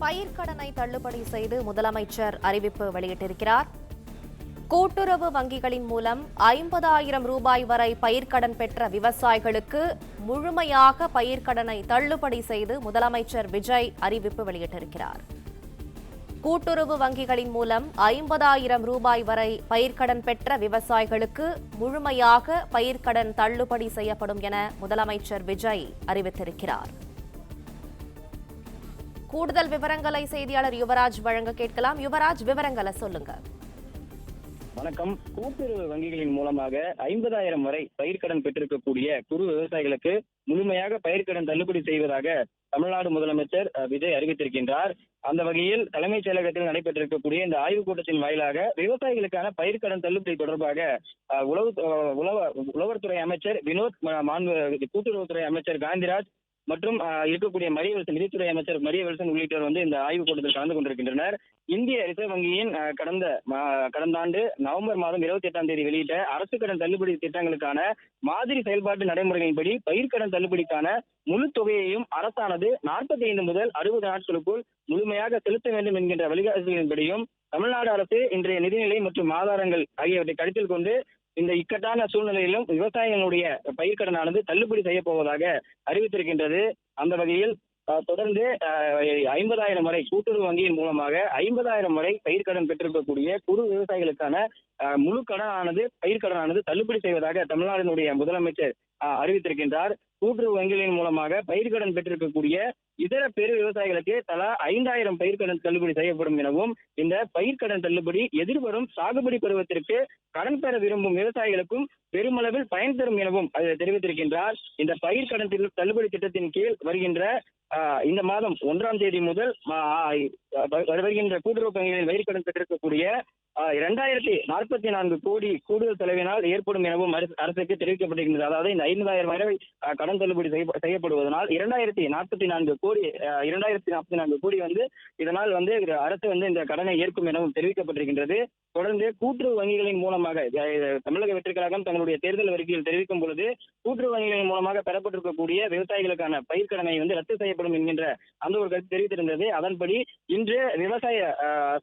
பயிர்க்கடனை தள்ளுபடி செய்து முதலமைச்சர் அறிவிப்பு வெளியிட்டிருக்கிறார். கூட்டுறவு வங்கிகளின் மூலம் 50,000 ரூபாய் வரை பயிர்க்கடன் பெற்ற விவசாயிகளுக்கு முழுமையாக பயிர்க்கடனை தள்ளுபடி செய்து முதலமைச்சர் விஜய் அறிவிப்பு வெளியிட்டிருக்கிறார். கூட்டுறவு வங்கிகளின் மூலம் 50,000 ரூபாய் வரை பயிர்க்கடன் பெற்ற விவசாயிகளுக்கு முழுமையாக பயிர்க்கடன் தள்ளுபடி செய்யப்படும் என முதலமைச்சர் விஜய் அறிவித்திருக்கிறார். கூடுதல் விவரங்களை செய்தியாளர் யுவராஜ் வழங்க கேட்கலாம். யுவராஜ், விவரங்களை சொல்லுங்க. வணக்கம். கூட்டுறவு வங்கிகளின் மூலமாக 50,000 வரை பயிர்க்கடன் பெற்றிருக்கக்கூடிய குறு விவசாயிகளுக்கு முழுமையாக பயிர்க்கடன் தள்ளுபடி செய்வதாக தமிழ்நாடு முதலமைச்சர் விஜய் அறிவித்திருக்கின்றார். அந்த வகையில் தலைமைச் செயலகத்தில் நடைபெற்றிருக்கக்கூடிய இந்த ஆய்வுக் கூட்டத்தின் வாயிலாக விவசாயிகளுக்கான பயிர்க்கடன் தள்ளுபடி தொடர்பாக உழவர்துறை அமைச்சர் வினோத், கூட்டுறவுத்துறை அமைச்சர் காந்திராஜ் மற்றும் இருக்கக்கூடிய மரியவல்சன், நிதித்துறை அமைச்சர் மரியவல்சன் உள்ளிட்டோர் இந்த ஆய்வுக் கூட்டத்தில் கலந்து கொண்டிருக்கின்றனர். இந்திய ரிசர்வ் வங்கியின் கடந்த ஆண்டு நவம்பர் மாதம் 28ஆம் தேதி வெளியிட்ட அரசு கடன் தள்ளுபடி திட்டங்களுக்கான மாதிரி செயல்பாட்டு நடைமுறைகளின்படி பயிர்க்கடன் தள்ளுபடிக்கான முழு தொகையையும் அரசானது 45 முதல் 60 நாட்களுக்குள் முழுமையாக செலுத்த வேண்டும் என்கின்ற வழிகாட்டுதலின்படியும் தமிழ்நாடு அரசு இன்றைய நிதிநிலை மற்றும் ஆதாரங்கள் ஆகியவற்றை கருத்தில் கொண்டு இந்த இக்கட்டான சூழ்நிலையிலும் விவசாயிகளுடைய பயிர்க்கடனானது தள்ளுபடி செய்ய போவதாக அறிவித்திருக்கின்றது. அந்த வகையில் தொடர்ந்து 50,000 வரை கூட்டுறவு வங்கியின் மூலமாக 50,000 வரை பயிர்க்கடன் பெற்றிருக்கக்கூடிய குறு விவசாயிகளுக்கான முழு பயிர்க்கடனானது தள்ளுபடி செய்வதாக தமிழ்நாட்டினுடைய முதலமைச்சர் அறிவித்திருக்கின்றார். கூட்டுறவு வங்கிகளின் மூலமாக பயிர்க்கடன் பெற்றிருக்கக்கூடிய இதர பெரு விவசாயிகளுக்கு தலா 5,000 பயிர்க்கடன் தள்ளுபடி செய்யப்படும் எனவும், இந்த பயிர்க்கடன் தள்ளுபடி எதிர்வரும் சாகுபடி பருவத்திற்கு கடன் பெற விரும்பும் விவசாயிகளுக்கும் பெருமளவில் பயன் தரும் எனவும் தெரிவித்திருக்கின்றார். இந்த பயிர்க்கடன் தள்ளுபடி திட்டத்தின் கீழ் வருகின்ற இந்த மாதம் 1ஆம் தேதி முதல் வருகின்ற கூட்டுறவு வங்கிகளில் பயிர்க்கடன் பெற்றிருக்கக்கூடிய 2044 கோடி கூடுதல் செலவினால் ஏற்படும் எனவும் அரசுக்கு தெரிவிக்கப்பட்டிருக்கிறது. அதாவது இந்த 5,000 வரை கடன் தள்ளுபடி செய்யப்படுவதனால் 2044 கோடி இதனால் அரசு இந்த கடனை ஏற்கும் எனவும் தெரிவிக்கப்பட்டிருக்கின்றது. தொடர்ந்து கூட்டுறவு வங்கிகளின் மூலமாக தமிழக வெற்றிக் கழகம் தங்களுடைய தேர்தல் அறிக்கையில் தெரிவிக்கும் பொழுது கூட்டுறவு வங்கிகளின் மூலமாக பெறப்பட்டிருக்கக்கூடிய விவசாயிகளுக்கான பயிர்க்கடனை ரத்து செய்யப்படும் என்கின்ற அந்த ஒரு கருத்து தெரிவித்திருந்தது. அதன்படி இன்று விவசாய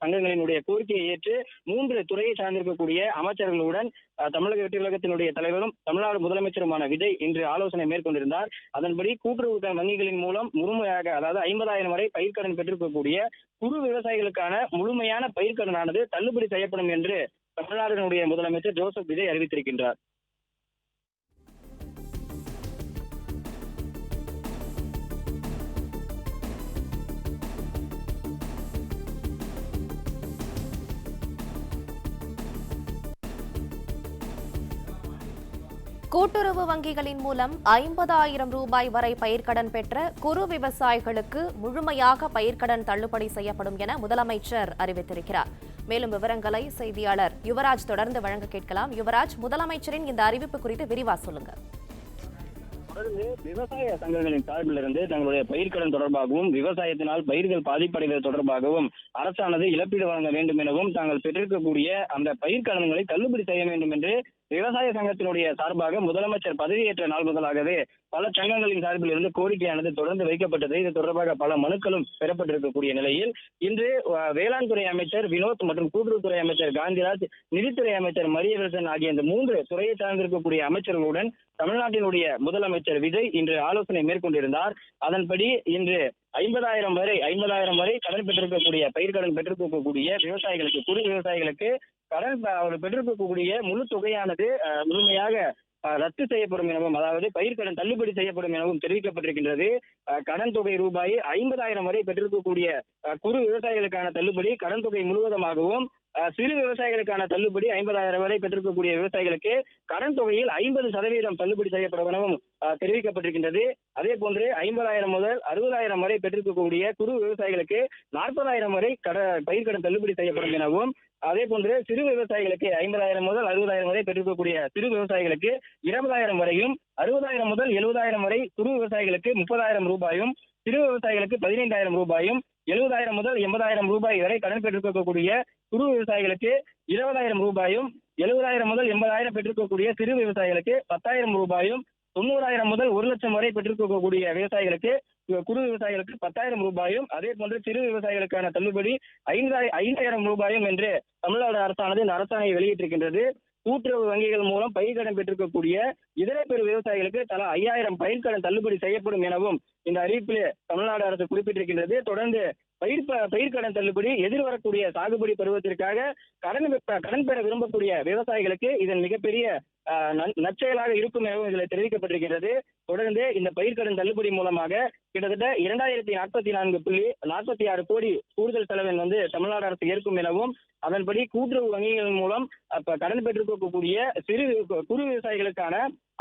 சங்கங்களினுடைய கோரிக்கையை ஏற்று 3 துறையை சார்ந்திருக்கக்கூடிய அமைச்சர்களுடன் தமிழக வெற்றிக் கழகத்தினுடைய தலைவரும் தமிழ்நாடு முதலமைச்சருமான விஜய் இன்று ஆலோசனை மேற்கொண்டிருந்தார். அதன்படி கூட்டுறவு வங்கிகளின் மூலம் முழுமையாக, அதாவது 50,000 வரை பயிர்க்கடன் பெற்றிருக்கக்கூடிய குறு விவசாயிகளுக்கான முழுமையான பயிர்க்கடனானது தள்ளுபடி செய்யப்படும் என்று தமிழ்நாட்டினுடைய முதலமைச்சர் ஜோசப் விஜய் அறிவித்திருக்கின்றார். கூட்டுறவு வங்கிகளின் மூலம் 50,000 ரூபாய் வரை பயிர்க்கடன் பெற்ற குறு விவசாயிகளுக்கு முழுமையாக பயிர்க்கடன் தள்ளுபடி செய்யப்படும் என முதலமைச்சர் அறிவித்திருக்கிறார். மேலும் விவரங்களை செய்தியாளர் யுவராஜ் தொடர்ந்து வழங்க கேட்கலாம். யுவராஜ், முதலமைச்சரின் இந்த அறிவிப்பு குறித்து விரிவா சொல்லுங்க. தொடர்ந்து விவசாய சங்கங்களின் சார்பிலிருந்து தங்களுடைய பயிர்க்கடன் தொடர்பாகவும் விவசாயத்தினால் பயிர்கள் பாதிப்படைவது தொடர்பாகவும் அரசானது இழப்பீடு வழங்க வேண்டும் எனவும் தாங்கள் பெற்றிருக்கக்கூடிய அந்த பயிர்க்கடன்களை தள்ளுபடி செய்ய வேண்டும் என்று விவசாய சங்கத்தினுடைய சார்பாக முதலமைச்சர் பதவியேற்ற நாள் முதலாகவே பல சங்கங்களின் சார்பில் இருந்து கோரிக்கையானது தொடர்ந்து வைக்கப்பட்டது. இது தொடர்பாக பல மனுக்களும் பெறப்பட்டிருக்கக்கூடிய நிலையில் இன்று வேளாண் துறை அமைச்சர் வினோத் மற்றும் கூட்டுறவுத்துறை அமைச்சர் காந்திராஜ், நிதித்துறை அமைச்சர் மரியவல்சன் ஆகிய இந்த 3 துறையை சார்ந்திருக்கக்கூடிய அமைச்சர்களுடன் தமிழ்நாட்டினுடைய முதலமைச்சர் விஜய் இன்று ஆலோசனை மேற்கொண்டிருந்தார். அதன்படி இன்று 50,000 வரை கடன் பெற்றிருக்கக்கூடிய பயிர்க்கடன் பெற்றிருக்கக்கூடிய விவசாயிகளுக்கு, குறு விவசாயிகளுக்கு கடன் பெற்றிருக்கக்கூடிய முழு தொகையானது முழுமையாக ரத்து செய்யப்படும் எனவும், அதாவது பயிர்க்கடன் தள்ளுபடி செய்யப்படும் எனவும் தெரிவிக்கப்பட்டிருக்கின்றது. கடன் தொகை ரூபாய் 50,000 வரை பெற்றிருக்கக்கூடிய குறு விவசாயிகளுக்கான தள்ளுபடி கடன் தொகை முழுவதுமாகவும், சிறு விவசாயிகளுக்கான தள்ளுபடி 50,000 வரை பெற்றிருக்கக்கூடிய விவசாயிகளுக்கு கடன் தொகையில் 50% தள்ளுபடி செய்யப்படும் எனவும் தெரிவிக்கப்பட்டிருக்கின்றது. அதே போன்று 50,000 முதல் 60,000 வரை பெற்றிருக்கக்கூடிய குறு விவசாயிகளுக்கு 40,000 வரை பயிர்க்கடன் தள்ளுபடி செய்யப்படும் எனவும், அதே போன்று சிறு விவசாயிகளுக்கு 50,000 முதல் 60,000 வரை பெற்றிருக்கக்கூடிய சிறு விவசாயிகளுக்கு 20,000 வரையும், 60,000 முதல் 70,000 வரை குறு விவசாயிகளுக்கு 30,000 ரூபாயும், சிறு விவசாயிகளுக்கு 15,000 ரூபாயும், 70,000 முதல் 80,000 ரூபாய் வரை கடன் பெற்றிருக்கக்கூடிய குறு விவசாயிகளுக்கு 20,000 ரூபாயும், 70,000 முதல் 80,000 பெற்றிருக்கக்கூடிய சிறு விவசாயிகளுக்கு 10,000 ரூபாயும், 90,000 முதல் 1 லட்சம் வரை பெற்றிருக்கக்கூடிய விவசாயிகளுக்கு குறு விவசாயிகளுக்கு 10,000 ரூபாயும், அதே போன்று சிறு விவசாயிகளுக்கான தள்ளுபடி 5,000 ரூபாயும் என்று தமிழ்நாடு அரசானது இந்த அரசாணையை வெளியிட்டிருக்கின்றது. கூட்டுறவு வங்கிகள் மூலம் பயிர்க்கடன் பெற்றிருக்கக்கூடிய இதர பெரு விவசாயிகளுக்கு தலா 5,000 பயிர்க்கடன் தள்ளுபடி செய்யப்படும் எனவும் இந்த அறிவிப்பிலே தமிழ்நாடு அரசு குறிப்பிட்டிருக்கின்றது. தொடர்ந்து பயிர்க்கடன் தள்ளுபடி எதிர்வரக்கூடிய சாகுபடி பருவத்திற்காக கடன் பெற விரும்பக்கூடிய விவசாயிகளுக்கு இதன் மிகப்பெரிய நற்செயலாக இருக்கும் எனவும் இதில் தெரிவிக்கப்பட்டிருக்கிறது. தொடர்ந்து இந்த பயிர்க்கடன் தள்ளுபடி மூலமாக கிட்டத்தட்ட 2044.46 கோடி கூடுதல் செலவின் தமிழ்நாடு அரசு ஏற்கும் எனவும், அதன்படி கூட்டுறவு வங்கிகள் மூலம் கடன் பெற்றிருக்கக்கூடிய குறு விவசாயிகளுக்கான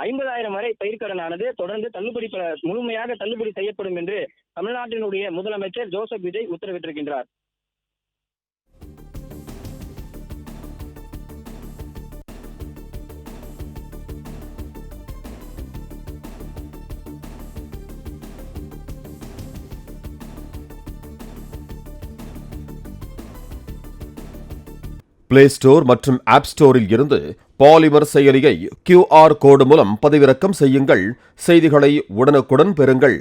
50,000 வரை பயிர்க்கடனானது தொடர்ந்து முழுமையாக தள்ளுபடி செய்யப்படும் என்று தமிழ்நாட்டினுடைய முதலமைச்சர் ஜோசப் விஜய் உத்தரவிட்டிருக்கின்றார். பிளே ஸ்டோர் மற்றும் ஆப் ஸ்டோரில் இருந்து பாலிமர் செயலியை QR கோடு மூலம் பதிவிறக்கம் செய்யுங்கள். செய்திகளை உடனுக்குடன் பெறுங்கள்.